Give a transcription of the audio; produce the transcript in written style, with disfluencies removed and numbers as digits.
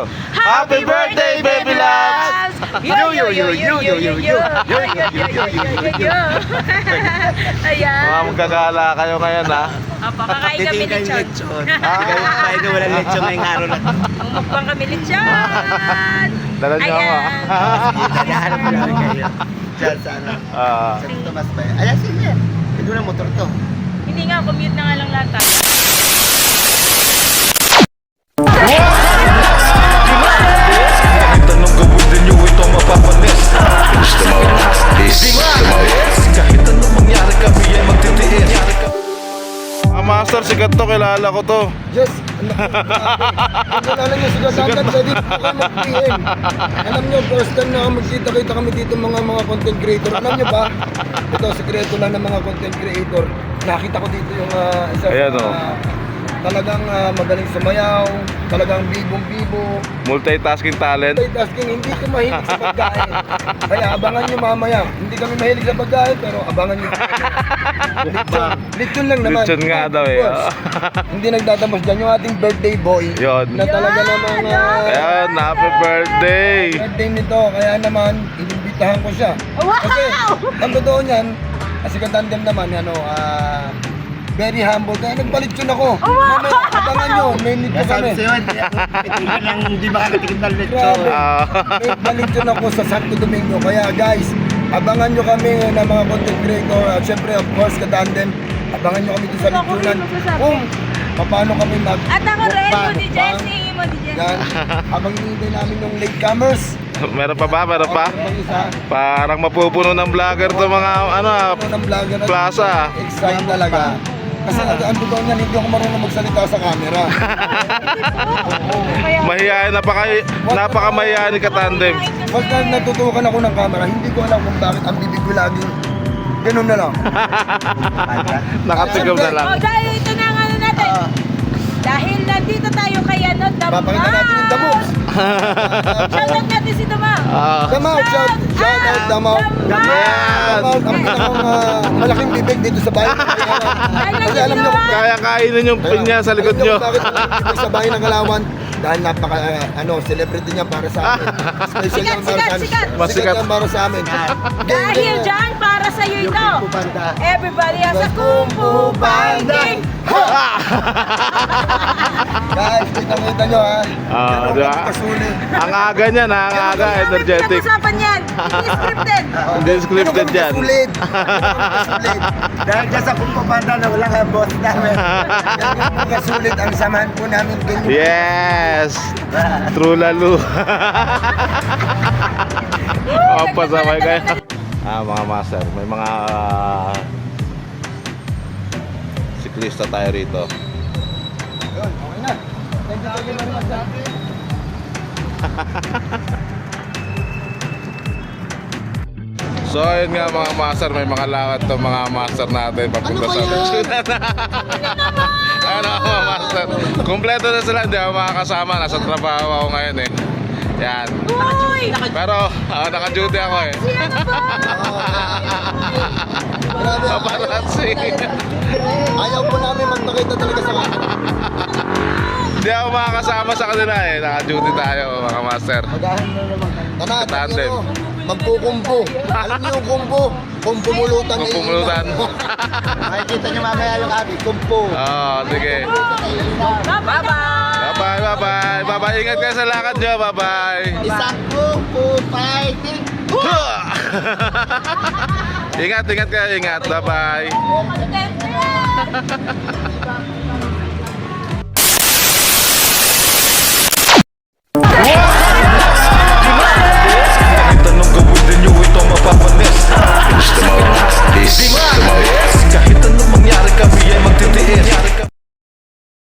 to. Happy birthday, baby loves! Ayan. Mga magkagala kayo ngayon, ha? Opo, kakain kami lechon. Kaya ka walang lechon ngayong araw na. Ang mukbang kami lechon. Dala niyo ako. Naghahanap ko namin kayo. Diyan sa ano. Sa Tomas ba yun? Ayan, sige. Ito na motor to. Hindi nga, commute na nga lang lahat tayo. Tanong gawin din nyo ito mapapanis. Kahit anong mangyari kami ay magtitiis. Master, sigat to. Kilala ko to. Yes, kung alam nyo sigat-sigat, pwede po kayo mag-PM. Alam nyo, first time na magkita-kita kami dito mga content creator. Alam nyo ba, ito, sekreto lang ng mga content creator. Nakita ko dito yung isa Ayan, talagang magaling sumayaw, talagang bibong-bibo. Multitasking talent. Multitasking, hindi ko mahilig sa pagkain. Kaya abangan nyo mamaya. Hindi kami mahilig sa pagkain, pero abangan nyo. Lechon lang naman. Lechon nga daw, Of eh. course. Hindi nagtatapos dyan yung ating birthday boy. Yun. Na talaga namang Ayan, happy birthday! birthday nito. Kaya naman, inimbitahan ko siya. Kasi, ang totoo niyan, kasi katandem naman, very humble. Kaya nagbalitsyon ako. Mamaya, abangan nyo, may need ko kami. Sabi sa'yo, ito lang hindi makakatikim ng lechon. Grabe. May balitsyon ako sa Santo Domingo. Kaya guys, abangan nyo kami ng mga content creator. At syempre, of course, katandem, abangan nyo kami dito sa lechonan. Kung paano kami At ako rin, mukbang. mo di Jessie, mo di Jessie. Yan. Habang hinihintay namin yung latecomers. Meron pa ba? Meron pa? Yung isa, Parang mapupuno ng vlogger to mga ng vlogger na plaza. excited talaga. Kasi ang totoo niyan, hindi ako marunong magsalita sa camera. Mahihayin, napakamahihayin ni Katandem. Pagka natutukan ako ng camera, hindi ko alam kung bakit ang bibig ko laging ganun na lang. Nakatigam na lang. Oh, dahil ito na ang ano natin. Dahil nandito tayo kay ano, Damang. Papakita natin yung damos. Shoutout natin si Damang. Damaw, shout out Damaw. Ayan. Damaw, ang pinakang malaking bibig dito sa bayan. Kasi alam nyo kung Kaya kainin yung pinya sa likod nyo. bakit malaking bibig sa bayan ng Galawan. Dahil napaka, celebrity niya para sa amin. Special Sikat, yan para sa amin. sikat. Mas sikat. yan para sa amin. Dahil dyan, para sa'yo ito. Everybody has a Kung Fu Banding. Guys, kita nyo ha. Di ba? Kasulit. Ang aga niyan, ha? Ang aga, energetic. Pinag-usapan yan. Hindi scripted. Hindi scripted yan. Kasulit. Dahil dyan sa pagpapanda na walang ang boss namin. Kasulit ang samahan po namin. Yes! True lalo. Pasabay kayo. Mga master, may mga siklista tayo rito. Yun, okay na. Thank you very much. So ayun nga mga master, may mga lakad to mga master natin papunta sa lechonan. Ano mga master? Kompleto na sila, hindi ako makakasama. Nasa trabaho ako ngayon eh. Yan. Uy! Pero naka-duty ako eh. Grabe. Paparazzi. Ayaw po namin magpakita talaga sa kanila. Hindi ako makakasama sa kanila eh. Naka-duty tayo mga master. Magahan na naman. Tana, Tandem. magkukumpo. Alam niyo yung kumpo? Kumpumulutan. Kumpumulutan. Makikita nyo mamaya yung abi, kumpo. Oo, sige. Bye-bye! Bye-bye, bye-bye. Bye-bye. Ingat kayo sa lakad nyo. Bye-bye. Isang kumpo fighting. Ingat kayo. Ingat. Bye-bye.